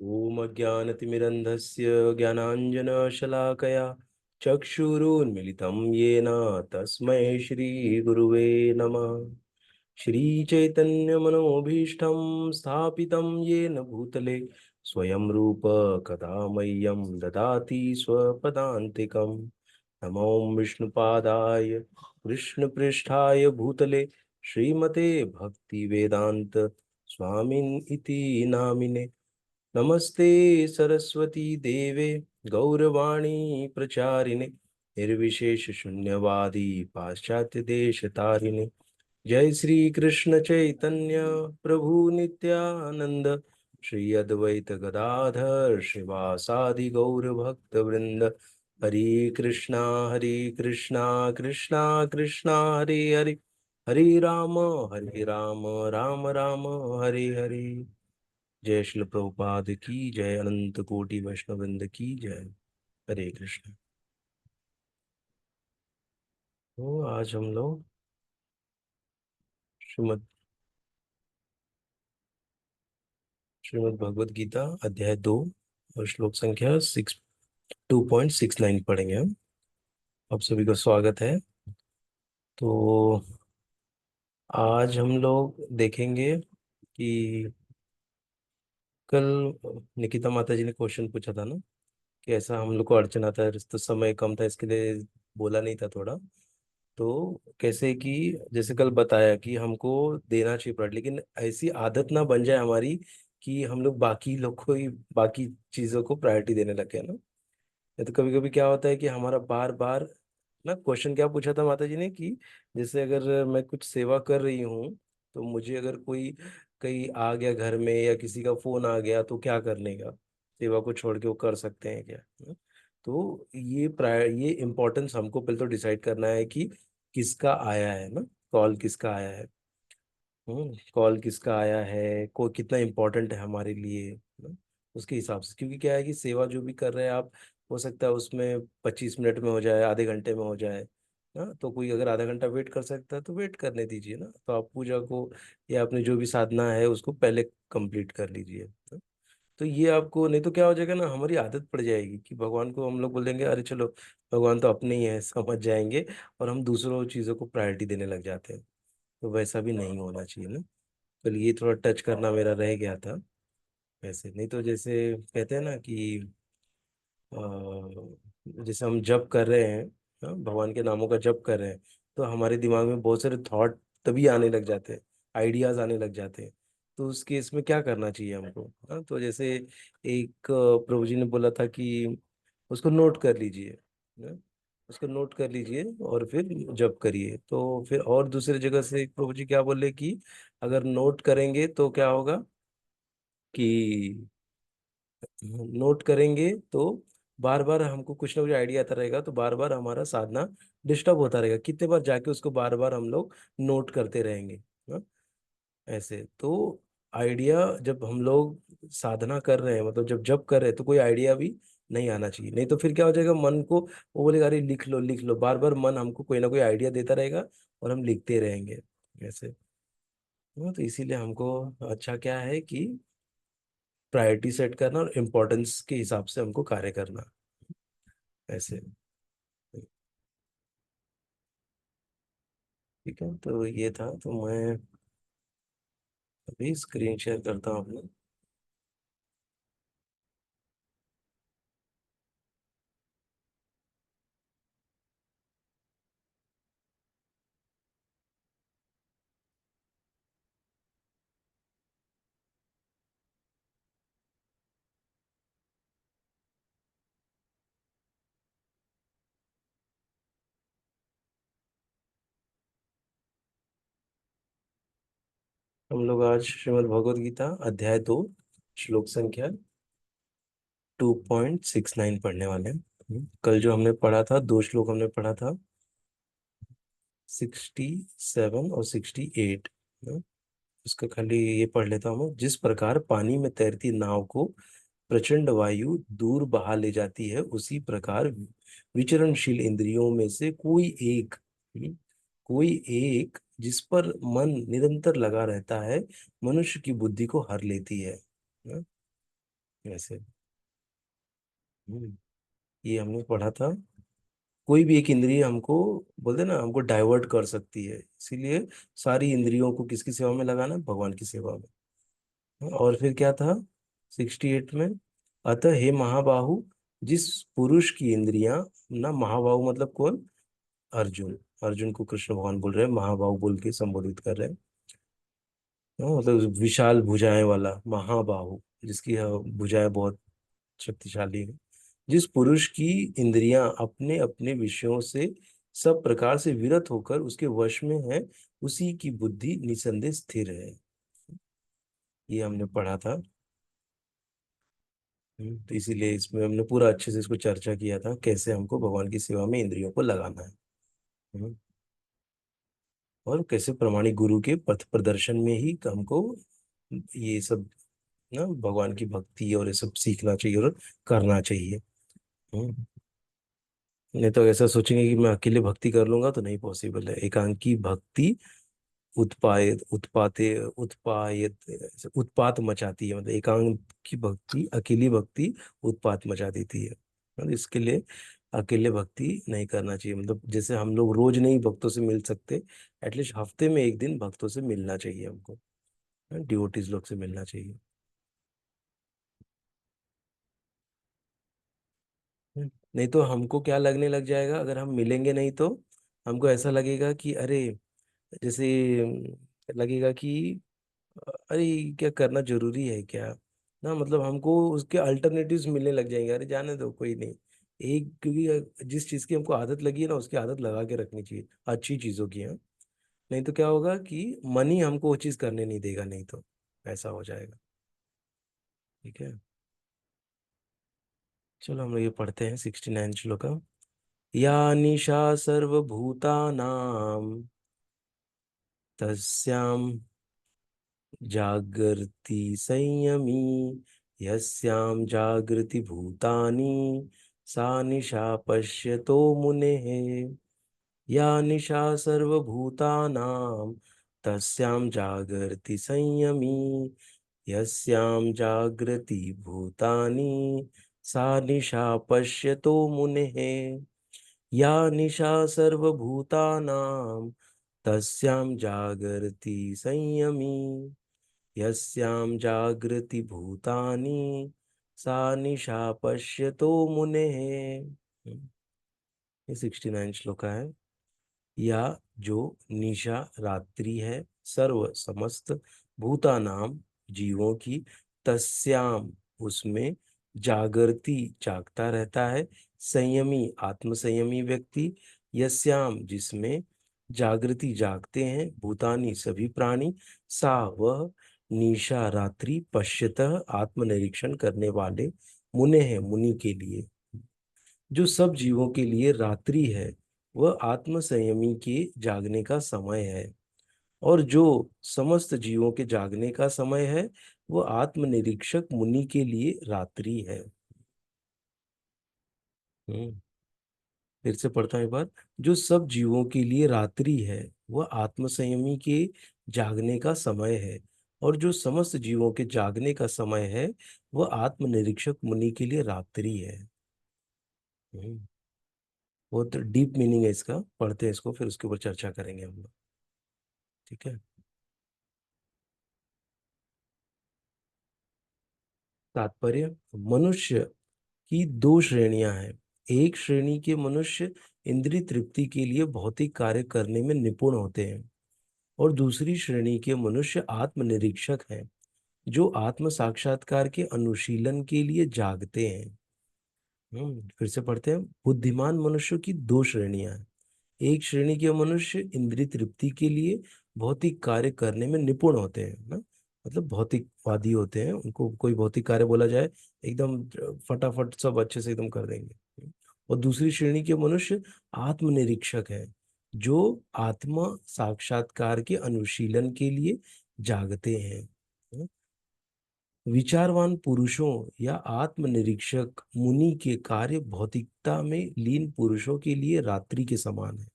ॐ अज्ञानतिमिरन्धस्य ज्ञानाञ्जनशलाकया चक्षुरुन्मिलितं येन तस्मै श्रीगुरुवे नमः। श्रीचैतन्यमनोभीष्टं स्थापितं येन भूतले स्वयं रूप कदा मह्यं ददाति स्वपदान्तिकं। नमो विष्णुपादाय कृष्णपृष्ठाय भूतले श्रीमते भक्तिवेदान्त स्वामिन् इति नामिने। नमस्ते सरस्वती देवे गौरवाणी प्रचारिणे निर्विशेष शून्यवादी पाश्चात्य देश तारिणे। जय श्री कृष्ण चैतन्य प्रभु नित्यानंद श्री अद्वैत गदाधर श्रीवासादि गौर भक्त वृंद। हरे कृष्णा कृष्णा कृष्णा हरे हरे, हरे राम राम राम हरे हरे। जय श्री प्रभुपाद की जय, अनंत कोटि वैष्णवृंद की जय। हरे कृष्ण। तो आज हम लोग श्रीमद श्रीमद् भगवद गीता अध्याय 2 और श्लोक संख्या 2.69 पढ़ेंगे हम। आप सभी का स्वागत है। तो आज हम लोग देखेंगे कि कल निकिता माता जी ने क्वेश्चन पूछा था ना कि ऐसा हम लोग को अड़चन आता है, तो समय कम था इसके लिए बोला नहीं था थोड़ा। तो कैसे कि जैसे कल बताया कि हमको देना चाहिए प्रायोरिटी, लेकिन ऐसी आदत ना बन जाए हमारी कि हम लोग बाकी लोग को ही, बाकी चीजों को प्रायोरिटी देने लगे ना। नहीं तो कभी कभी क्या होता है कि हमारा बार बार ना, क्वेश्चन क्या पूछा था माता जी ने कि जैसे अगर मैं कुछ सेवा कर रही हूँ तो मुझे अगर कोई कहीं आ गया घर में या किसी का फोन आ गया तो क्या करने का, सेवा को छोड़ के वो कर सकते हैं क्या, है? तो ये ये इम्पोर्टेंस हमको पहले तो डिसाइड करना है कि किसका आया है ना, कॉल किसका आया है। कॉल किसका आया है, कोई कितना इम्पोर्टेंट है हमारे लिए ना, उसके हिसाब से। क्योंकि क्या है कि सेवा जो भी कर रहे हैं आप, हो सकता है उसमें 25 मिनट में हो जाए, आधे घंटे में हो जाए ना। तो कोई अगर आधा घंटा वेट कर सकता है तो वेट करने दीजिए ना। तो आप पूजा को या अपनी जो भी साधना है उसको पहले कंप्लीट कर लीजिए ना। तो ये आपको, नहीं तो क्या हो जाएगा ना, हमारी आदत पड़ जाएगी कि भगवान को हम लोग बोल देंगे अरे चलो भगवान तो अपने ही है, समझ जाएंगे, और हम दूसरों चीज़ों को प्रायोरिटी देने लग जाते हैं। तो वैसा भी नहीं होना चाहिए ना। तो ये थोड़ा टच करना मेरा रह गया था। वैसे नहीं तो जैसे कहते हैं ना कि जैसे हम जप कर रहे हैं, हाँ, भगवान के नामों का जप कर रहे हैं, तो हमारे दिमाग में बहुत सारे थॉट तभी आने लग जाते हैं, आइडियाज आने लग जाते हैं। तो उस केस में क्या करना चाहिए हमको, हाँ, तो जैसे एक प्रभु जी ने बोला था कि उसको नोट कर लीजिए, हाँ, उसको नोट कर लीजिए और फिर जप करिए। तो फिर और दूसरी जगह से एक प्रभु जी क्या बोले कि अगर नोट करेंगे तो क्या होगा कि नोट करेंगे तो बार बार हमको कुछ ना कुछ आइडिया आता रहेगा, तो बार बार हमारा साधना डिस्टर्ब होता रहेगा, कितने बार जाके उसको बार बार हम लोग नोट करते रहेंगे, हाँ? ऐसे तो आइडिया जब हम लोग साधना कर रहे हैं, मतलब जब जब कर रहे हैं, तो कोई आइडिया भी नहीं आना चाहिए। नहीं तो फिर क्या हो जाएगा, मन को वो बोलेगा अरे लिख लो लिख लो, बार बार मन हमको कोई ना कोई आइडिया देता रहेगा और हम लिखते रहेंगे ऐसे। तो इसीलिए हमको अच्छा क्या है कि प्रायोरिटी सेट करना और इम्पोर्टेंस के हिसाब से हमको कार्य करना ऐसे। ठीक है, तो ये था। तो मैं अभी स्क्रीन शेयर करता हूँ अपना। हम लोग आज श्रीमद् भगवद गीता अध्याय 2 श्लोक संख्या 2.69 पढ़ने वाले हैं। कल जो हमने पढ़ा था, दो श्लोक हमने पढ़ा था, 67 और 68। उसका खाली ये पढ़ लेता हूँ। जिस प्रकार पानी में तैरती नाव को प्रचंड वायु दूर बहा ले जाती है, उसी प्रकार विचरणशील इंद्रियों में से हम्म, कोई एक जिस पर मन निरंतर लगा रहता है, मनुष्य की बुद्धि को हर लेती है। ऐसे। हम्म, ये हमने पढ़ा था। कोई भी एक इंद्रिय हमको, बोलते ना, हमको डाइवर्ट कर सकती है, इसीलिए सारी इंद्रियों को किसकी सेवा में लगाना, भगवान की सेवा में। और फिर क्या था 68 में, अतः हे महाबाहु, जिस पुरुष की इंद्रियां, ना महाबाहु मतलब कौन, अर्जुन। अर्जुन को कृष्ण भगवान बोल रहे हैं महाबाहु, बोल के संबोधित कर रहे हैं। मतलब विशाल भुजाएं वाला महाबाहु, जिसकी भुजाएं बहुत शक्तिशाली है। जिस पुरुष की इंद्रियां अपने अपने विषयों से सब प्रकार से विरत होकर उसके वश में है, उसी की बुद्धि निसंदेह स्थिर है। ये हमने पढ़ा था। तो इसीलिए इसमें हमने पूरा अच्छे से इसको चर्चा किया था, कैसे हमको भगवान की सेवा में इंद्रियों को लगाना है। हम्म, और कैसे प्रमाणिक गुरु के पथ प्रदर्शन में ही हमको ये सब ना, भगवान की भक्ति और ये सब सीखना चाहिए और करना चाहिए। हम्म, नहीं तो ऐसा सोचेंगे कि मैं अकेले भक्ति कर लूंगा तो नहीं पॉसिबल है। एकांकी भक्ति उत्पायत उत्पाते उत्पायत उत्पात मचाती है, मतलब एकांत की भक्ति, अकेली भक्ति उत्पात मचा देती है। मतलब इसके लिए अकेले भक्ति नहीं करना चाहिए। मतलब जैसे हम लोग रोज नहीं भक्तों से मिल सकते, एटलीस्ट हफ्ते में एक दिन भक्तों से मिलना चाहिए हमको, डिवोटीज लोग से मिलना चाहिए। नहीं तो हमको क्या लगने लग जाएगा, अगर हम मिलेंगे नहीं तो हमको ऐसा लगेगा कि अरे, जैसे लगेगा कि अरे क्या करना जरूरी है क्या, ना मतलब हमको उसके अल्टरनेटिव्स मिलने लग जाएंगे, अरे जाने दो कोई नहीं। एक, क्योंकि जिस चीज की हमको आदत लगी है ना, उसकी आदत लगा के रखनी चाहिए, अच्छी चीजों की। हाँ, नहीं तो क्या होगा कि मन ही हमको वो चीज करने नहीं देगा, नहीं तो ऐसा हो जाएगा। ठीक है, चलो हम लोग ये पढ़ते हैं 69 श्लोक। या निशा सर्वभूतानां तस्यां जागर्ति संयमी, यस्यां जागृति भूतानि सा निशा पश्यतो मुनेः। या निशा सर्वभूतानां तस्यां जागर्ति संयमी, यस्यां जागृति भूतानि सा निशा पश्यतो मुनेः। या निशा सर्वभूतानां तस्यां जागर्ति संयमी, यस्यां जागृति भूतानि सा निशा पश्यतो मुनेः। ये 69 श्लोक है। या जो निशा रात्रि है, सर्व समस्त, भूतानाम जीवों की, तस्याम उसमें, जागृति जागता रहता है, संयमी आत्म संयमी व्यक्ति, यस्याम जिसमें, जागृति जागते हैं, भूतानी सभी प्राणी, सा वह, निशा रात्रि, पश्यतः आत्मनिरीक्षण करने वाले, मुने है मुनि के लिए। जो सब जीवों के लिए रात्रि है, वह आत्म संयमी के जागने का समय है। और जो समस्त जीवों के जागने का समय है, वह आत्मनिरीक्षक मुनि के लिए रात्रि है। हम्म, फिर से पढ़ता हूं एक बार। जो सब जीवों के लिए रात्रि है, वह आत्म संयमी के जागने का समय है। और जो समस्त जीवों के जागने का समय है, वह आत्मनिरीक्षक मुनि के लिए रात्रि है। हम्म, बहुत डीप मीनिंग है इसका, पढ़ते हैं इसको फिर उसके ऊपर चर्चा करेंगे हम लोग। ठीक है। तात्पर्य, मनुष्य की दो श्रेणियां हैं। एक श्रेणी के मनुष्य इंद्रिय तृप्ति के लिए भौतिक कार्य करने में निपुण होते हैं, और दूसरी श्रेणी के मनुष्य आत्मनिरीक्षक हैं, जो आत्म साक्षात्कार के अनुशीलन के लिए जागते हैं। फिर से पढ़ते हैं। बुद्धिमान मनुष्यों की दो श्रेणियां हैं। एक श्रेणी के मनुष्य इंद्रिय तृप्ति के लिए भौतिक कार्य करने में निपुण होते हैं ना, मतलब भौतिकवादी होते हैं, उनको कोई भौतिक कार्य बोला जाए एकदम फटाफट सब अच्छे से एकदम कर देंगे। और दूसरी श्रेणी के मनुष्य आत्मनिरीक्षक हैं, जो आत्मा साक्षात्कार के अनुशीलन के लिए जागते हैं। विचारवान पुरुषों या आत्मनिरीक्षक मुनि के कार्य भौतिकता में लीन पुरुषों के लिए रात्रि के समान है।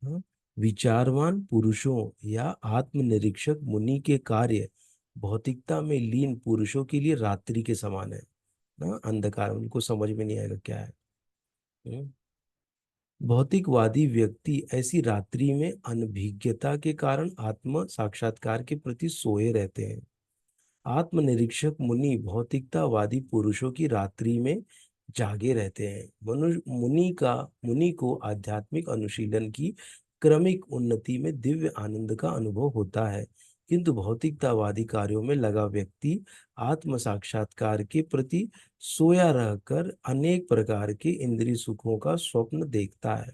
हाँ? विचारवान पुरुषों या आत्मनिरीक्षक मुनि के कार्य भौतिकता में लीन पुरुषों के लिए रात्रि के समान है ना, अंधकार, उनको समझ में नहीं आएगा क्या है। हम्म। भौतिकवादी व्यक्ति ऐसी रात्रि में अनभिज्ञता के कारण आत्म साक्षात्कार के प्रति सोए रहते हैं। आत्मनिरीक्षक मुनि भौतिकतावादी पुरुषों की रात्रि में जागे रहते हैं। मुनि को आध्यात्मिक अनुशीलन की क्रमिक उन्नति में दिव्य आनंद का अनुभव होता है, किंतु भौतिकतावादी कार्यों में लगा व्यक्ति आत्म साक्षात्कार के प्रति सोया रहकर अनेक प्रकार के इंद्रिय सुखों का स्वप्न देखता है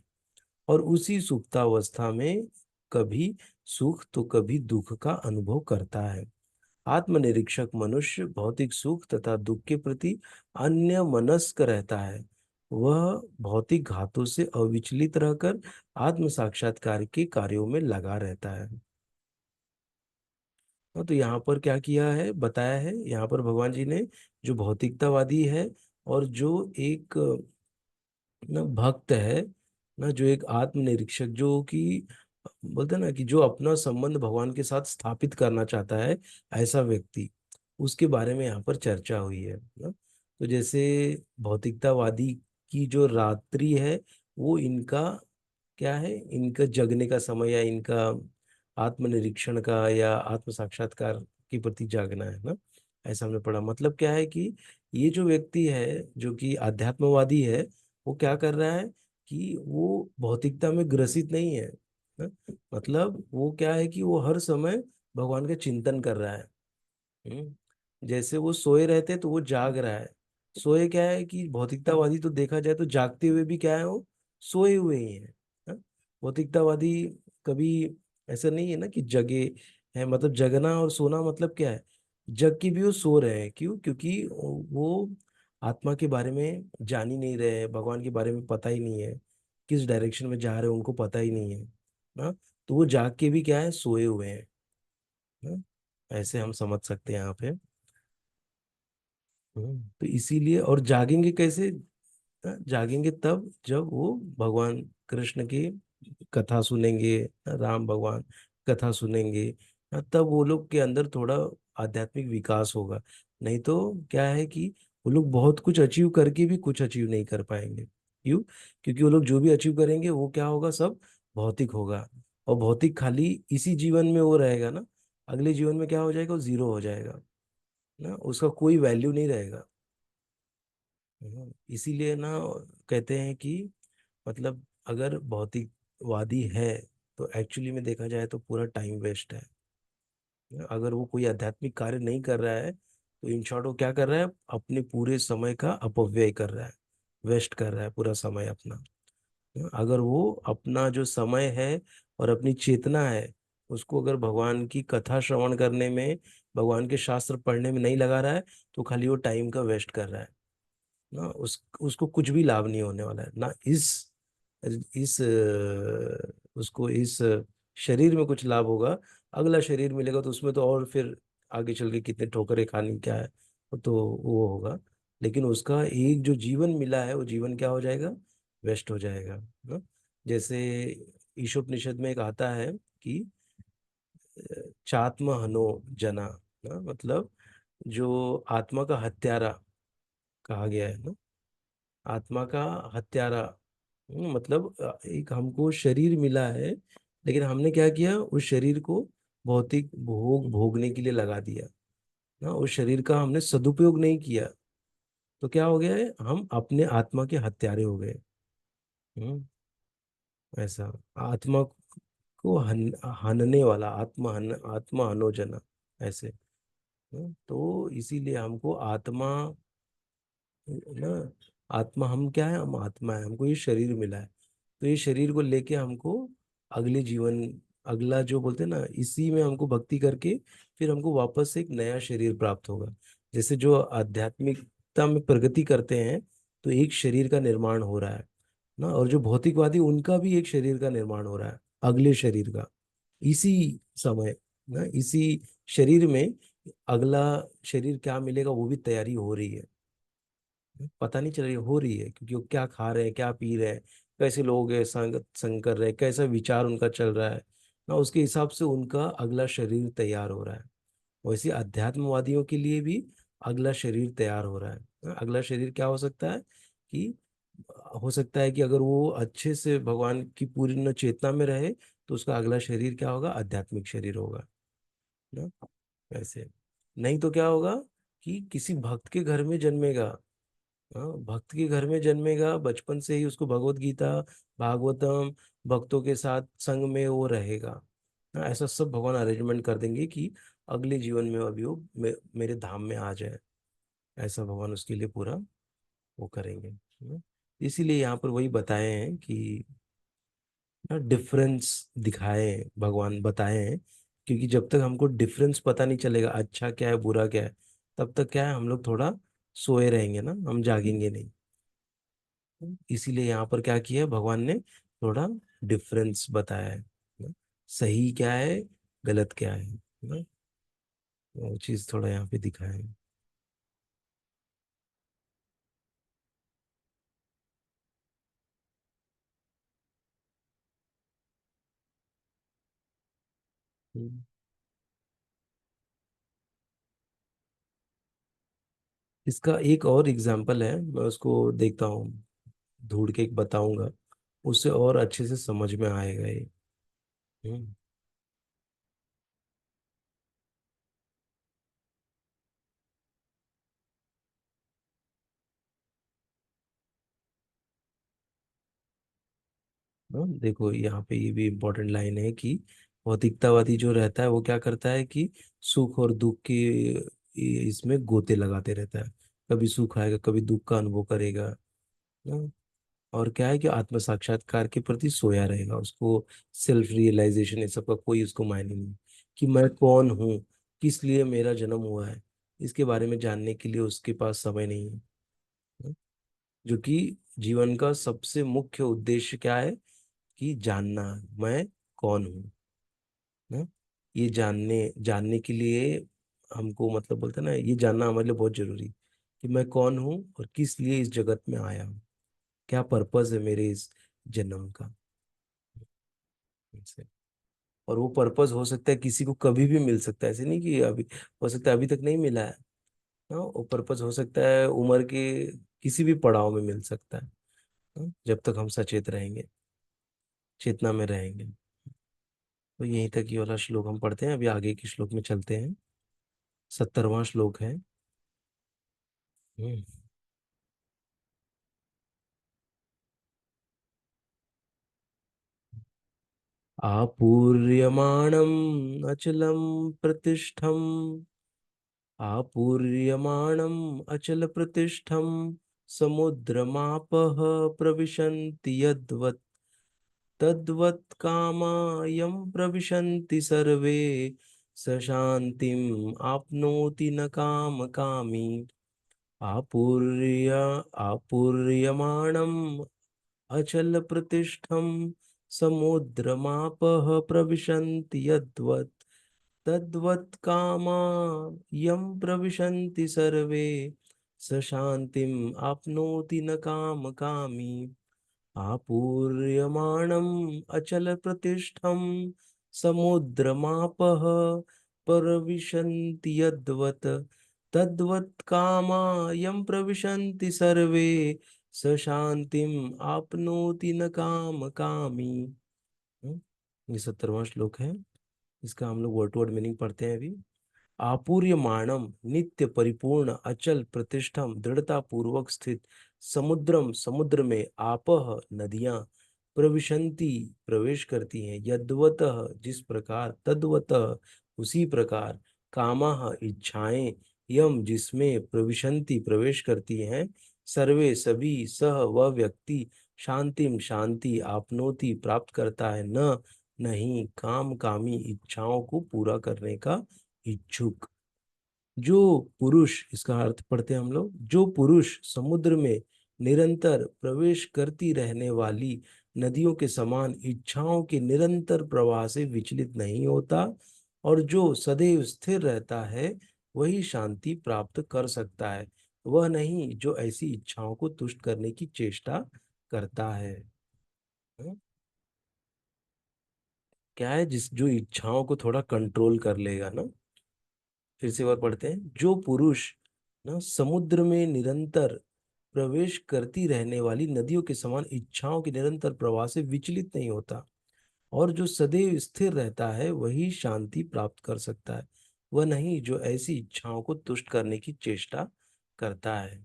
और उसी सुप्तावस्था में कभी सुख तो कभी दुख का अनुभव करता है। आत्मनिरीक्षक मनुष्य भौतिक सुख तथा दुख के प्रति अन्य मनस्क रहता है। वह भौतिक घातों से अविचलित रहकर आत्म साक्षात्कार के कार्यों में लगा रहता है। तो यहाँ पर क्या किया है, बताया है यहाँ पर भगवान जी ने, जो भौतिकतावादी है और जो एक ना भक्त है, ना जो एक आत्मनिरीक्षक, जो कि बोलते हैं ना कि जो अपना संबंध भगवान के साथ स्थापित करना चाहता है, ऐसा व्यक्ति, उसके बारे में यहाँ पर चर्चा हुई है ना। तो जैसे भौतिकतावादी की जो रात्रि है, वो इनका क्या है, इनका जगने का समय या इनका आत्मनिरीक्षण का या आत्म साक्षात्कार के प्रति जागना है ना। ऐसा हमने पढ़ा, मतलब क्या है कि ये जो व्यक्ति है जो कि आध्यात्मवादी है, वो क्या कर रहा है कि वो भौतिकता में ग्रसित नहीं है ना? मतलब वो क्या है कि वो हर समय भगवान का चिंतन कर रहा है। जैसे वो सोए रहते तो वो जाग रहा है। सोए क्या है कि भौतिकतावादी तो देखा जाए तो जागते हुए भी क्या है, वो सोए हुए ही है ना? भौतिकतावादी कभी ऐसा नहीं है ना कि जगे है, मतलब जगना और सोना मतलब क्या है, जग के भी वो सो रहे हैं। क्यों? क्योंकि वो आत्मा के बारे में जान ही नहीं रहे हैं, भगवान के बारे में पता ही नहीं है, किस डायरेक्शन में जा रहे हैं उनको पता ही नहीं है ना। तो वो जाग के भी क्या है, सोए हुए हैं ना। ऐसे हम समझ सकते हैं यहाँ पे। तो इसीलिए, और जागेंगे कैसे? जागेंगे तब जब वो भगवान कृष्ण की कथा सुनेंगे, राम भगवान कथा सुनेंगे, तब वो लोग के अंदर थोड़ा आध्यात्मिक विकास होगा। नहीं तो क्या है कि वो लोग बहुत कुछ अचीव करके भी कुछ अचीव नहीं कर पाएंगे। क्यों? क्योंकि वो लोग जो भी अचीव करेंगे वो क्या होगा, सब भौतिक होगा। और भौतिक खाली इसी जीवन में वो रहेगा ना, अगले जीवन में क्या हो जाएगा, वो जीरो हो जाएगा ना, उसका कोई वैल्यू नहीं रहेगा। इसीलिए ना कहते हैं कि मतलब अगर भौतिकवादी है तो एक्चुअली में देखा जाए तो पूरा टाइम वेस्ट है। अगर वो कोई आध्यात्मिक कार्य नहीं कर रहा है तो इन शॉर्ट वो क्या कर रहा है, अपने पूरे समय का अपव्यय कर रहा है, वेस्ट कर रहा है पूरा समय अपना। अगर वो अपना जो समय है और अपनी चेतना है, उसको अगर भगवान की कथा श्रवण करने में, भगवान के शास्त्र पढ़ने में नहीं लगा रहा है, तो खाली वो टाइम का वेस्ट कर रहा है ना। उसको कुछ भी लाभ नहीं होने वाला है ना। उसको इस शरीर में कुछ लाभ होगा, अगला शरीर मिलेगा तो उसमें तो और फिर आगे चल के कितने ठोकरें खानी क्या है, वो तो वो होगा। लेकिन उसका एक जो जीवन मिला है, वो जीवन क्या हो जाएगा, वेस्ट हो जाएगा ना। जैसे ईशोपनिषद में एक आता है कि चात्म हनो जना ना, मतलब जो आत्मा का हत्यारा कहा गया है ना, आत्मा का हत्यारा। मतलब एक हमको शरीर मिला है, लेकिन हमने क्या किया, उस शरीर को भौतिक भोग भोगने के लिए लगा दिया ना, उस शरीर का हमने सदुपयोग नहीं किया। तो क्या हो गया है, हम अपने आत्मा के हत्यारे हो गए। हम्म, ऐसा आत्मा को हनने वाला, आत्मा हनोजना ऐसे। तो इसीलिए हमको आत्मा ना, आत्मा हम क्या है, हम आत्मा है, हमको ये शरीर मिला है। तो ये शरीर को लेके हमको अगले जीवन, अगला जो बोलते हैं ना, इसी में हमको भक्ति करके फिर हमको वापस से एक नया शरीर प्राप्त होगा। जैसे जो आध्यात्मिकता में प्रगति करते हैं तो एक शरीर का निर्माण हो रहा है ना, और जो भौतिकवादी उनका भी एक शरीर का निर्माण हो रहा है, अगले शरीर का, इसी समय ना, इसी शरीर में अगला शरीर क्या मिलेगा वो भी तैयारी हो रही है। पता नहीं चल रही, हो रही है, क्योंकि वो क्या खा रहे हैं, क्या पी रहे हैं, कैसे लोग हैं, संग कर रहे हैं, कैसा विचार उनका चल रहा है ना, उसके हिसाब से उनका अगला शरीर तैयार हो रहा है। वैसे अध्यात्मवादियों के लिए भी अगला शरीर तैयार हो रहा है। अगला शरीर क्या हो सकता है कि हो सकता है कि अगर वो अच्छे से भगवान की पूर्ण चेतना में रहे तो उसका अगला शरीर क्या होगा, आध्यात्मिक शरीर होगा ना। वैसे नहीं तो क्या होगा कि किसी भक्त के घर में जन्मेगा। हाँ, भक्त के घर में जन्मेगा, बचपन से ही उसको भगवत गीता, भागवतम, भक्तों के साथ संग में वो रहेगा। हाँ, ऐसा सब भगवान अरेंजमेंट कर देंगे कि अगले जीवन में अभी वो मेरे धाम में आ जाए। ऐसा भगवान उसके लिए पूरा वो करेंगे। इसीलिए यहाँ पर वही बताए हैं कि ना डिफरेंस दिखाए हैं, भगवान बताए हैं। क्योंकि जब तक हमको डिफरेंस पता नहीं चलेगा अच्छा क्या है बुरा क्या है, तब तक क्या है हम लोग थोड़ा सोए रहेंगे ना, हम जागेंगे नहीं। इसीलिए यहाँ पर क्या किया है भगवान ने, थोड़ा डिफरेंस बताया है ना? सही क्या है, गलत क्या है ना? वो चीज थोड़ा यहाँ पे दिखाया है। हम्म। इसका एक और एग्जाम्पल है, मैं उसको देखता हूँ, ढूंढ के एक बताऊंगा, उससे और अच्छे से समझ में आएगा ये। हम्म। देखो यहाँ पे ये भी इम्पोर्टेंट लाइन है कि भौतिकतावादी जो रहता है वो क्या करता है कि सुख और दुख के इसमें गोते लगाते रहता है। कभी सुख आएगा कभी दुख का अनुभव करेगा ना? और क्या है कि आत्म साक्षात्कार के प्रति सोया रहेगा, उसको सेल्फ रियलाइजेशन ये सब का कोई उसको मायने नहीं कि मैं कौन हूँ, किस लिए मेरा जन्म हुआ है, इसके बारे में जानने के लिए उसके पास समय नहीं है। ना? जो कि जीवन का सबसे मुख्य उद्देश्य क्या है कि जानना मैं कौन हूँ ना। ये जानने जानने के लिए हमको मतलब बोलते हैं ना, ये जानना हमारे लिए बहुत जरूरी कि मैं कौन हूँ और किस लिए इस जगत में आया हूँ, क्या पर्पस है मेरे इस जन्म का। ऐसे। और वो पर्पस हो सकता है किसी को कभी भी मिल सकता है, ऐसे नहीं कि अभी हो सकता है अभी तक नहीं मिला है ना। वो पर्पस हो सकता है उम्र के किसी भी पड़ाव में मिल सकता है ना? जब तक हम सचेत रहेंगे, चेतना में रहेंगे। तो यहीं तक ये वाला श्लोक हम पढ़ते हैं, अभी आगे के श्लोक में चलते हैं। 70वां श्लोक है। हम्म। आपूर्यमाणम् अचलं प्रतिष्ठम्, आपूर्यमाणम् अचल प्रतिष्ठम्, समुद्रमापः प्रविशन्ति यद्वत्, तद्वत् कामायं प्रविशन्ति सर्वे, स शान्तिम् आपनोति न काम कामी। आपूर्य आपूर्यमाणम् अचल प्रतिष्ठम, समुद्रमापः प्रविशन्ति यद्वत्, तद्वत् कामा यं प्रविशन्ति सर्वे, स शान्तिम् आपनोति न काम कामी। आपूर्यमाणम् अचल प्रतिष्ठम, समुद्रमापः प्रविशन्ति यद्वत्, तद्वत् कामा यं प्रविशन्ति सर्वे, स शांतिम आपनोति न काम कामी। ये 70वां श्लोक है। इसका हम लोग वर्ड टू वर्ड मीनिंग पढ़ते हैं अभी। आपूर्यमाणम नित्य परिपूर्ण अचल प्रतिष्ठम दृढ़ता पूर्वक स्थित, समुद्रम समुद्र में, आपह नदियां, प्रविशंति प्रवेश करती हैं, यद्वतः जिस प्रकार, तद्वतः उसी प्रकार, कामाह इच्छाएं, यम जिसमें, प्रविशंति प्रवेश करती हैं, सर्वे सभी, सह वह व्यक्ति, शांतिम शांति, आपनोति प्राप्त करता है, न नहीं, काम कामी इच्छाओं को पूरा करने का इच्छुक। जो पुरुष, इसका अर्थ पढ़ते हैं हम लोग, जो पुरुष समुद्र में निरंतर प्रवेश करती रहने वाली नदियों के समान इच्छाओं के निरंतर प्रवाह से विचलित नहीं होता और जो सदैव स्थिर रहता है, वही शांति प्राप्त कर सकता है, वह नहीं जो ऐसी इच्छाओं को तुष्ट करने की चेष्टा करता है। हम्म? क्या है जिस जो इच्छाओं को थोड़ा कंट्रोल कर लेगा ना, फिर से एक बार पढ़ते हैं। जो पुरुष ना समुद्र में निरंतर प्रवेश करती रहने वाली नदियों के समान इच्छाओं के निरंतर प्रवाह से विचलित नहीं होता और जो सदैव स्थिर रहता है वही शांति प्राप्त कर सकता है, वह नहीं जो ऐसी इच्छाओं को तुष्ट करने की चेष्टा करता है।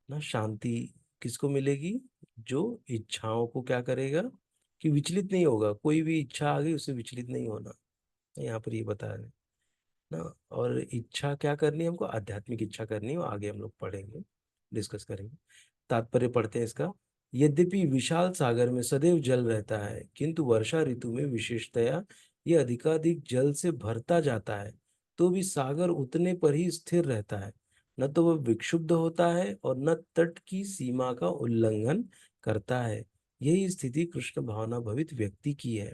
ना शांति किसको मिलेगी? जो इच्छाओं को क्या करेगा कि विचलित नहीं होगा, कोई भी इच्छा आ गई उससे विचलित नहीं होना। यहाँ पर ये बता रहे हैं ना। और इच्छा क्या करनी है हमको? आध्यात्मिक इच्छा करनी है, वो आगे हम लोग पढ़ेंगे, डिस्कस करेंगे। तात्पर्य पढ़ते हैं इसका। यद्यपि विशाल सागर में सदैव जल रहता है किंतु वर्षा ऋतु में विशेषतया यह अधिकाधिक जल से भरता जाता है, तो भी सागर उतने पर ही स्थिर रहता है। न तो वह विक्षुब्ध होता है और न तट की सीमा का उल्लंघन करता है। यही स्थिति कृष्ण भावना भवित व्यक्ति की है।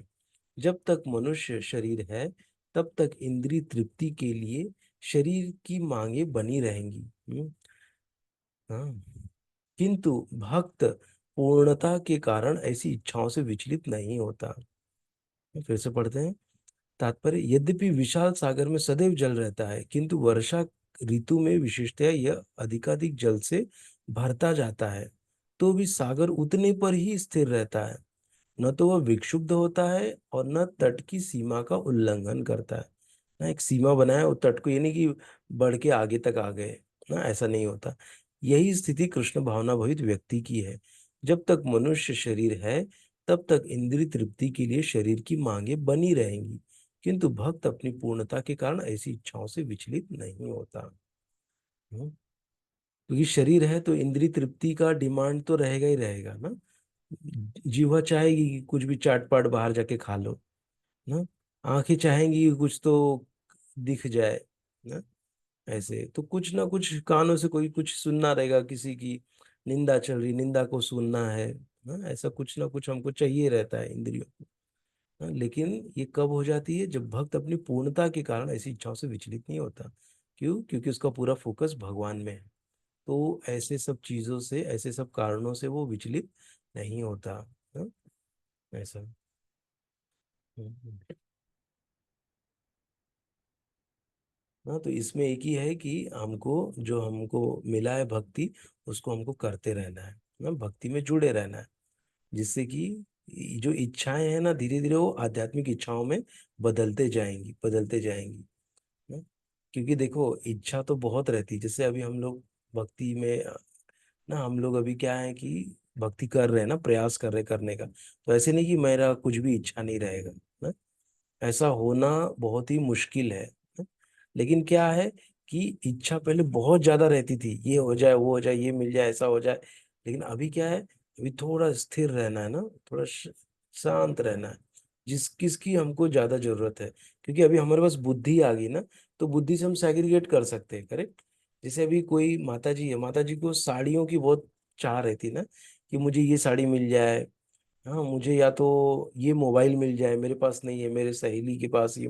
जब तक मनुष्य शरीर है तब तक इंद्रिय तृप्ति के लिए शरीर की मांगे बनी रहेंगी। हाँ। किंतु भक्त पूर्णता के कारण ऐसी इच्छाओं से विचलित नहीं होता। फिर से पढ़ते हैं। तात्पर्य। यद्यपि विशाल सागर में सदैव जल रहता है किंतु वर्षा ऋतु में विशेषतया यह अधिकाधिक जल से भरता जाता है, तो भी सागर उतने पर ही स्थिर रहता है। न तो वह विक्षुब्ध होता है और न तट की सीमा का उल्लंघन करता है। ना एक सीमा बनाया और तट को, ये नहीं कि बढ़ के आगे तक आ गए, ना ऐसा नहीं होता। यही स्थिति कृष्ण भावना भवित व्यक्ति की है। जब तक मनुष्य शरीर है तब तक इंद्रिय तृप्ति के लिए शरीर की मांगे बनी रहेंगी, किंतु भक्त अपनी पूर्णता के कारण ऐसी इच्छाओं से विचलित नहीं होता। क्योंकि शरीर है तो इंद्रिय तृप्ति का डिमांड तो रहेगा ही रहेगा ना। जीवा चाहेगी कि कुछ भी चाट पाट बाहर जाके खा लो ना। आंखें चाहेंगी कि कुछ तो दिख जाए ना। ऐसे तो कुछ ना कुछ कानों से कोई कुछ सुनना रहेगा, किसी की निंदा चल रही, निंदा को सुनना है ना। ऐसा कुछ ना कुछ हमको चाहिए रहता है इंद्रियों को। हाँ, लेकिन ये कब हो जाती है? जब भक्त अपनी पूर्णता के कारण ऐसी इच्छाओं से विचलित नहीं होता। क्यों? क्योंकि उसका पूरा फोकस भगवान में है। तो ऐसे सब चीजों से, ऐसे सब कारणों से वो विचलित नहीं होता। हाँ, ऐसा। हम्म। हाँ, तो इसमें एक ही है कि हमको जो हमको मिला है भक्ति, उसको हमको करते रहना है ना, भक्ति में जुड़े रहना है। जिससे कि जो इच्छाएं हैं ना, धीरे धीरे वो आध्यात्मिक इच्छाओं में बदलते जाएंगी, बदलते जाएंगी ना। क्योंकि देखो इच्छा तो बहुत रहती है, जैसे अभी हम लोग भक्ति में ना, हम लोग अभी क्या है कि भक्ति कर रहे हैं ना, प्रयास कर रहे हैं करने का। तो ऐसे नहीं कि मेरा कुछ भी इच्छा नहीं रहेगा ना। ऐसा होना बहुत ही मुश्किल है। लेकिन क्या है कि इच्छा पहले बहुत ज्यादा रहती थी, ये हो जाए, वो हो जाए, ये मिल जाए, ऐसा हो जाए। लेकिन अभी क्या है, अभी थोड़ा स्थिर रहना है ना, थोड़ा शांत रहना है। जिस किसकी हमको ज्यादा जरूरत है, क्योंकि अभी हमारे पास बुद्धि आ गई ना। तो बुद्धि से हम सेग्रीगेट कर सकते हैं, करेक्ट। जैसे अभी कोई माता जी है, माता जी को साड़ियों की बहुत चाह रहती ना, कि मुझे ये साड़ी मिल जाए। हाँ, मुझे या तो ये मोबाइल मिल जाए, मेरे पास नहीं है, मेरे सहेली के पास ये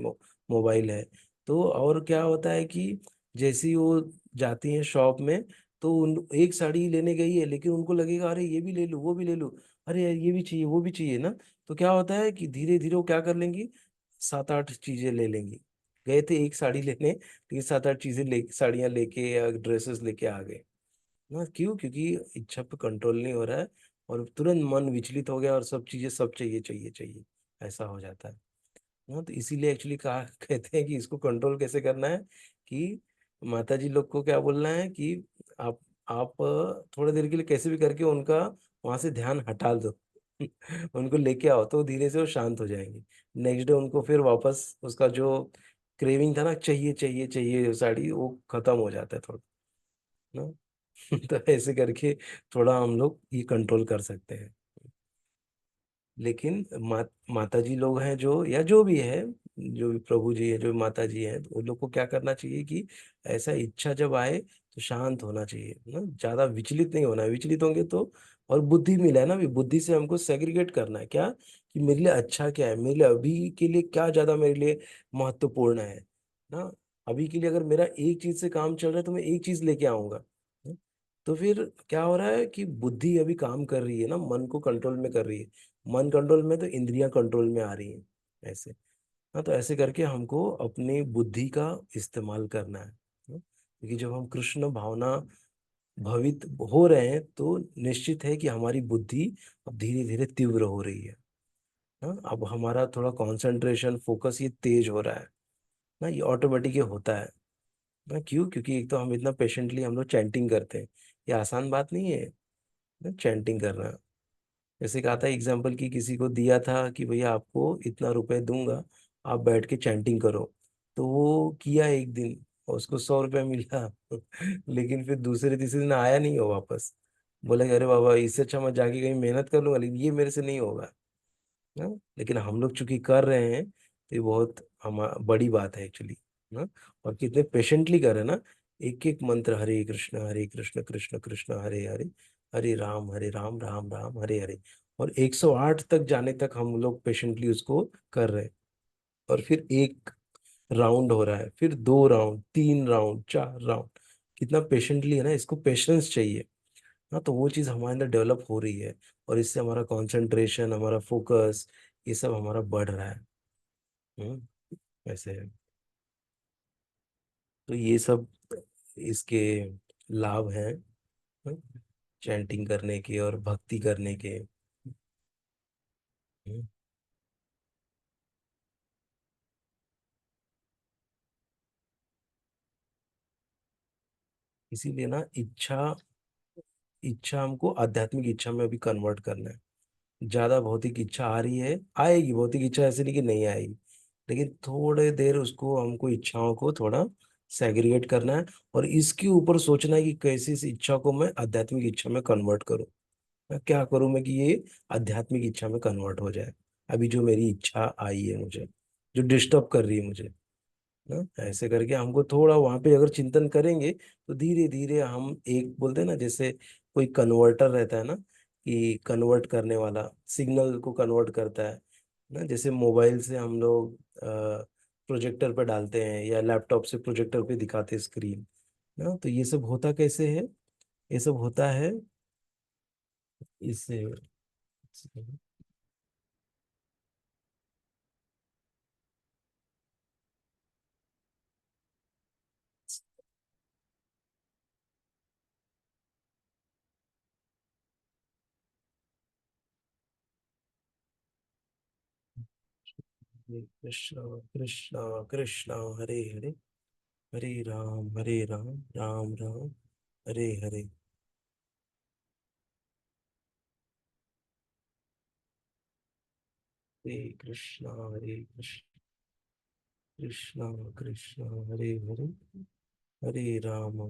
मोबाइल है। तो और क्या होता है कि जैसे ही वो जाती हैं शॉप में, तो उन एक साड़ी लेने गई है, लेकिन उनको लगेगा अरे ये भी ले लूँ, वो भी ले लूँ, अरे यार ये भी चाहिए, वो भी चाहिए ना। तो क्या होता है कि धीरे धीरे वो क्या कर लेंगी, सात आठ चीजें ले लेंगी। गए थे एक साड़ी लेने, लेकिन सात आठ चीजें ले, साड़ियां लेके या ड्रेसेस लेके आ गए ना। क्यों? क्योंकि इच्छा पे कंट्रोल नहीं हो रहा है, और तुरंत मन विचलित हो गया और सब चीजें, सब चाहिए चाहिए चाहिए, ऐसा हो जाता है ना। तो इसीलिए एक्चुअली कहा कहते हैं कि इसको कंट्रोल कैसे करना है, कि माता जी लोग को क्या बोलना है कि आप आप थोड़ी देर के लिए कैसे भी करके उनका वहां से ध्यान हटा दो। उनको लेके आओ तो धीरे से वो शांत हो जाएंगे। नेक्स्ट डे उनको फिर वापस उसका जो क्रेविंग था ना, चाहिए चाहिए चाहिए साड़ी, वो खत्म हो जाता है थोड़ा ना। तो ऐसे करके थोड़ा हम लोग ये कंट्रोल कर सकते हैं। लेकिन माता जी लोग हैं जो, या जो भी है, जो भी प्रभु जी है, जो माता जी हैं, तो उन लोग को क्या करना चाहिए कि ऐसा इच्छा जब आए तो शांत होना चाहिए ना, ज्यादा विचलित नहीं होना है। विचलित होंगे तो, और बुद्धि मिला है ना, अभी बुद्धि से हमको सेग्रीगेट करना है क्या, कि मेरे लिए अच्छा क्या है, मेरे लिए अभी के लिए क्या ज्यादा मेरे लिए महत्वपूर्ण है ना। अभी के लिए अगर मेरा एक चीज से काम चल रहा है तो मैं एक चीज लेके आऊंगा। तो फिर क्या हो रहा है कि बुद्धि अभी काम कर रही है ना, मन को कंट्रोल में कर रही है। मन कंट्रोल में तो इंद्रियां कंट्रोल में आ रही हैं, ऐसे। हाँ, तो ऐसे करके हमको अपनी बुद्धि का इस्तेमाल करना है क्योंकि जब हम कृष्ण भावना भवित हो रहे हैं तो निश्चित है कि हमारी बुद्धि अब धीरे धीरे तीव्र हो रही है। हाँ, अब हमारा थोड़ा कंसंट्रेशन फोकस ये तेज हो रहा है ना, ये ऑटोमेटिक ये होता है ना। क्यों? क्योंकि एक तो हम इतना पेशेंटली हम लोग चैंटिंग करते हैं, ये आसान बात नहीं है ना चैंटिंग करना। जैसे कहा था एग्जाम्पल कि किसी को दिया था कि भैया आपको इतना रुपए दूंगा, आप बैठ के चैंटिंग करो। तो वो किया एक दिन और उसको 100 रुपया मिला लेकिन फिर दूसरे तीसरे दिन आया नहीं हो वापस। बोला कि अरे बाबा, इससे अच्छा मैं जाके कहीं मेहनत कर लूंगा, लेकिन ये मेरे से नहीं होगा ना। लेकिन हम लोग चूंकि कर रहे हैं तो ये बहुत हम बड़ी बात है एक्चुअली ना। और कितने पेशेंटली कर रहे हैं ना। एक एक मंत्र, हरे कृष्ण कृष्ण कृष्ण हरे हरे, हरे राम राम राम हरे हरे, और 108 तक जाने तक हम लोग पेशेंटली उसको कर रहे हैं। और फिर एक राउंड हो रहा है, फिर 2 राउंड, 3 राउंड, 4 राउंड। कितना पेशेंटली है ना, इसको पेशेंस चाहिए। हाँ, तो वो चीज़ हमारे अंदर डेवलप हो रही है, और इससे हमारा कंसंट्रेशन, हमारा फोकस, ये सब हमारा बढ़ रहा है। ऐसे है। तो ये सब इसके लाभ हैं चैंटिंग करने के और भक्ति करने के। हम्म, इसीलिए ना इच्छा, इच्छा हमको आध्यात्मिक इच्छा में अभी कन्वर्ट करना है। ज्यादा भौतिक इच्छा आ रही है, आएगी भौतिक इच्छा, ऐसे नहीं कि नहीं आएगी, लेकिन थोड़े देर उसको हमको इच्छाओं को थोड़ा सेग्रीगेट करना है, और इसके ऊपर सोचना है कि कैसे इस इच्छा को मैं आध्यात्मिक इच्छा में कन्वर्ट करूं। मैं क्या करूं मैं कि ये आध्यात्मिक इच्छा में कन्वर्ट हो जाए। अभी जो मेरी इच्छा आई है मुझे, जो डिस्टर्ब कर रही है मुझे ना, ऐसे करके हमको थोड़ा वहां पे अगर चिंतन करेंगे तो धीरे धीरे हम, एक बोलते हैं ना जैसे कोई कन्वर्टर रहता है ना, कि कन्वर्ट करने वाला सिग्नल को कन्वर्ट करता है ना। जैसे मोबाइल से हम लोग प्रोजेक्टर पे डालते हैं या लैपटॉप से प्रोजेक्टर पे दिखाते हैं स्क्रीन ना। तो ये सब होता कैसे है? ये सब होता है इससे। कृष्णा कृष्णा कृष्णा हरे हरे, हरे राम राम राम हरे हरे। हरे कृष्णा हरे कृष्ण, कृष्णा कृष्णा हरे हरे, हरे राम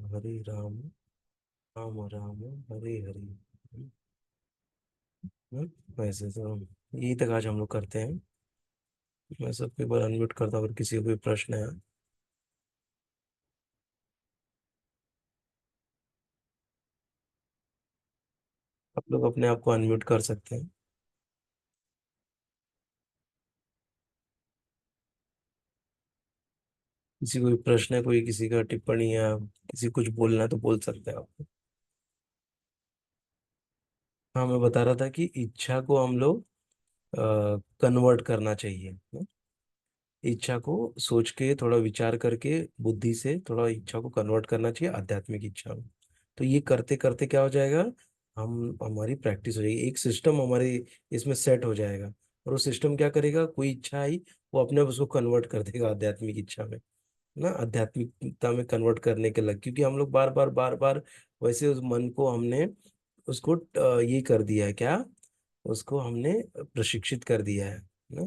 राम राम हरे हरे। वैसे तो यही तक आज हम लोग करते हैं। मैं सबको एक बार अनम्यूट करता हूँ, अगर किसी को कोई प्रश्न है। आप लोग अपने आप को अनम्यूट कर सकते हैं। किसी को कोई प्रश्न है, कोई किसी का टिप्पणी या किसी को कुछ बोलना है तो बोल सकते हैं आप। हाँ, मैं बता रहा था कि इच्छा को हम लोग कन्वर्ट करना चाहिए। इच्छा को सोच के थोड़ा विचार करके बुद्धि से थोड़ा इच्छा को कन्वर्ट करना चाहिए आध्यात्मिक इच्छा में। तो ये करते करते क्या हो जाएगा, हम हमारी प्रैक्टिस हो जाएगी, एक सिस्टम हमारे इसमें सेट हो जाएगा। और वो सिस्टम क्या करेगा, कोई इच्छा आई वो अपने आप उसको कन्वर्ट कर देगा आध्यात्मिक इच्छा में ना, आध्यात्मिकता में कन्वर्ट करने के लग, क्योंकि हम लोग बार बार वैसे उस मन को हमने उसको ये कर दिया है क्या, उसको हमने प्रशिक्षित कर दिया है ना,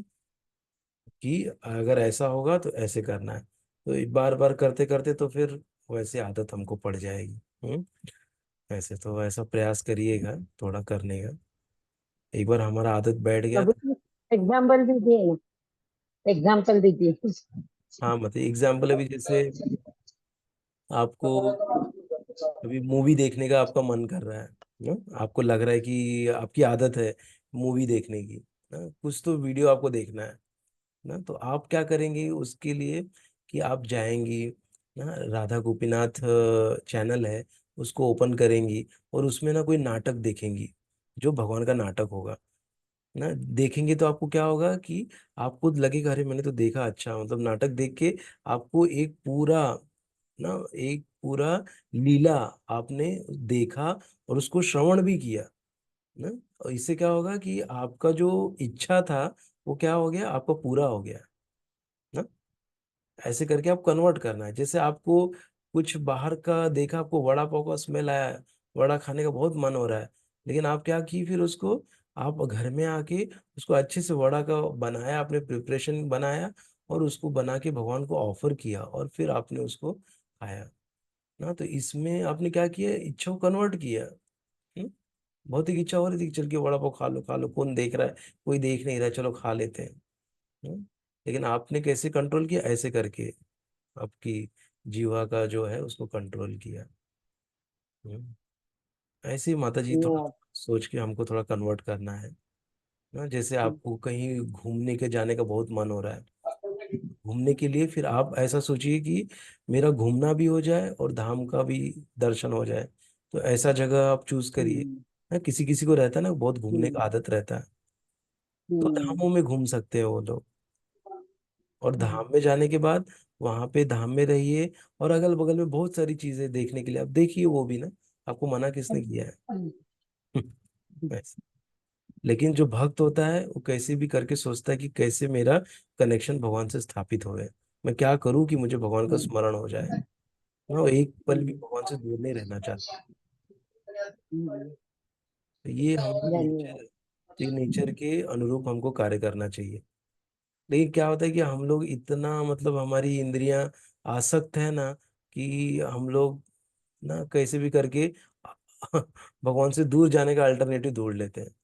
कि अगर ऐसा होगा तो ऐसे करना है। तो बार बार करते करते तो फिर वैसे आदत हमको पड़ जाएगी। ऐसे तो ऐसा प्रयास करिएगा थोड़ा करने का, एक बार हमारा आदत बैठ गया तो। कभी एग्जाम्पल दीजिए ना, एग्जाम्पल दीजिए। हाँ, मतलब एग्जाम्पल अभी जैसे आपको अभी मूवी देखने का आपका मन कर रहा है ना, आपको लग रहा है कि आपकी आदत है मूवी देखने की ना, कुछ तो वीडियो आपको देखना है ना, तो आप क्या करेंगे उसके लिए, कि आप जाएंगी ना, राधा गोपीनाथ चैनल है, उसको ओपन करेंगी और उसमें ना कोई नाटक देखेंगी, जो भगवान का नाटक होगा ना देखेंगे तो आपको क्या होगा कि आपको लगेगा अरे मैंने तो देखा, अच्छा मतलब नाटक देख के आपको एक पूरा, ना एक पूरा लीला आपने देखा और उसको श्रवण भी किया ना। और इससे क्या होगा कि आपका जो इच्छा था वो क्या हो गया, आपका पूरा हो गया ना। ऐसे करके आप कन्वर्ट करना है। जैसे आपको कुछ बाहर का देखा, आपको वड़ा पाव का स्मेल आया, वड़ा खाने का बहुत मन हो रहा है, लेकिन आप क्या की फिर उसको, आप घर में आके उसको अच्छे से वड़ा का बनाया, आपने प्रिपरेशन बनाया और उसको बना के भगवान को ऑफर किया और फिर आपने उसको खाया ना। तो इसमें आपने क्या किया, इच्छा को कन्वर्ट किया। हम्म? भौतिक इच्छा हो रही थी कि चल के वड़ा पाव खा लो खा लो, कौन देख रहा है, कोई देख नहीं रहा है, चलो खा लेते हैं। हम्म? लेकिन आपने कैसे कंट्रोल किया, ऐसे करके आपकी जीवा का जो है उसको कंट्रोल किया। हम्म। ऐसे ही माता जी थोड़ा धन्यवाद। सोच के हमको थोड़ा कन्वर्ट करना है ना। जैसे आपको कहीं घूमने के जाने का बहुत मन हो रहा है, घूमने के लिए फिर आप ऐसा सोचिए कि मेरा घूमना भी हो जाए और धाम का भी दर्शन हो जाए। तो ऐसा जगह आप चूज करिए हम्म, ना। किसी किसी को रहता है ना, बहुत घूमने हम्म, का आदत रहता है, तो हम्म, धामों में घूम सकते हैं वो लोग। और हम्म, धाम में जाने के बाद वहां पे धाम में रहिए और अगल बगल में बहुत सारी चीजें देखने के लिए आप देखिए, वो भी ना, आपको मना किसने किया है। ऐसे। लेकिन जो भक्त होता है वो कैसे भी करके सोचता है कि कैसे मेरा कनेक्शन भगवान से स्थापित हो, मैं क्या करूं कि मुझे भगवान का हम्म, स्मरण हो जाए। वो एक पल भी हम्म, भगवान से दूर नहीं रहना चाहता। हम्म, तो ये हमारा नेचर धन्यवाद। है, तो ये नेचर के अनुरूप हमको कार्य करना चाहिए। लेकिन क्या होता है कि हम लोग इतना मतलब हमारी इंद्रियां आसक्त है ना, कि हम लोग ना कैसे भी करके भगवान से दूर जाने का अल्टरनेटिव ढूंढ लेते हैं।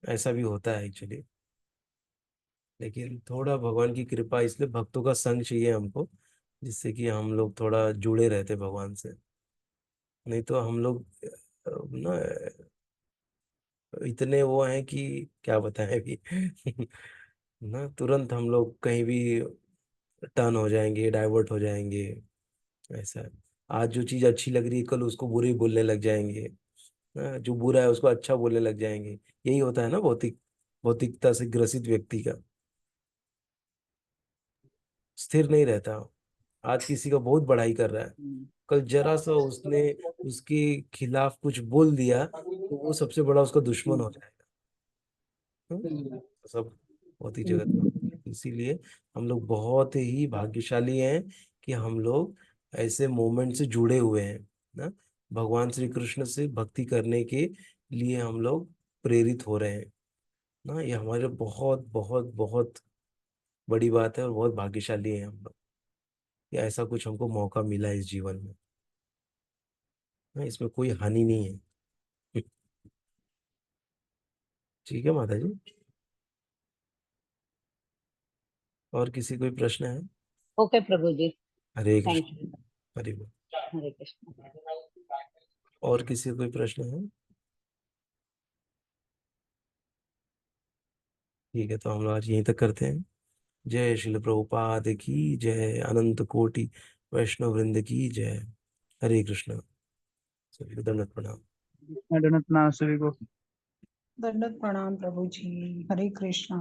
ऐसा भी होता है एक्चुअली। लेकिन थोड़ा भगवान की कृपा, इसलिए भक्तों का संग चाहिए हमको, जिससे कि हम लोग थोड़ा जुड़े रहते भगवान से। नहीं तो हम लोग ना इतने वो हैं कि क्या बताएं अभी। ना तुरंत हम लोग कहीं भी टर्न हो जाएंगे, डाइवर्ट हो जाएंगे। ऐसा है। आज जो चीज अच्छी लग रही है कल उसको बुरी बोलने लग जाएंगे। हाँ, जो बुरा है उसको अच्छा बोलने लग जाएंगे। यही होता है ना भौतिकता से ग्रसित व्यक्ति का, स्थिर नहीं रहता। आज किसी का बहुत बड़ाई कर रहा है, हम्म, कल जरा सा उसने उसके खिलाफ कुछ बोल दिया तो वो सबसे बड़ा उसका दुश्मन हो जाएगा। हम्म? हम्म, तो सब बहुत ही जगत में हम्म, होता है। इसीलिए हम लोग बहुत ही भाग्यशाली हैं कि हम लोग ऐसे मोमेंट से जुड़े हुए हैं ना। भगवान श्री कृष्ण से भक्ति करने के लिए हम लोग प्रेरित हो रहे हैं ना। ये हमारे बहुत बहुत बहुत बड़ी बात है और बहुत भाग्यशाली है हम लोग कि ऐसा कुछ हमको मौका मिला है इस जीवन में ना। इसमें कोई हानि नहीं है। ठीक है माता जी। और किसी कोई प्रश्न है? ओके प्रभु जी। हरे थैंक कृष्ण। यू। हरे बोल। हरे कृष्ण। और किसी कोई प्रश्न है? ठीक है, तो हम लोग आज यहीं तक करते हैं। जय शिल प्रभुपाद की जय, अनंत कोटि वैष्णव वृंद की जय। हरे कृष्ण। सभी को दंडवत प्रणाम। I don't know सभी को। दंडक प्रणाम प्रभु जी। हरे कृष्णा।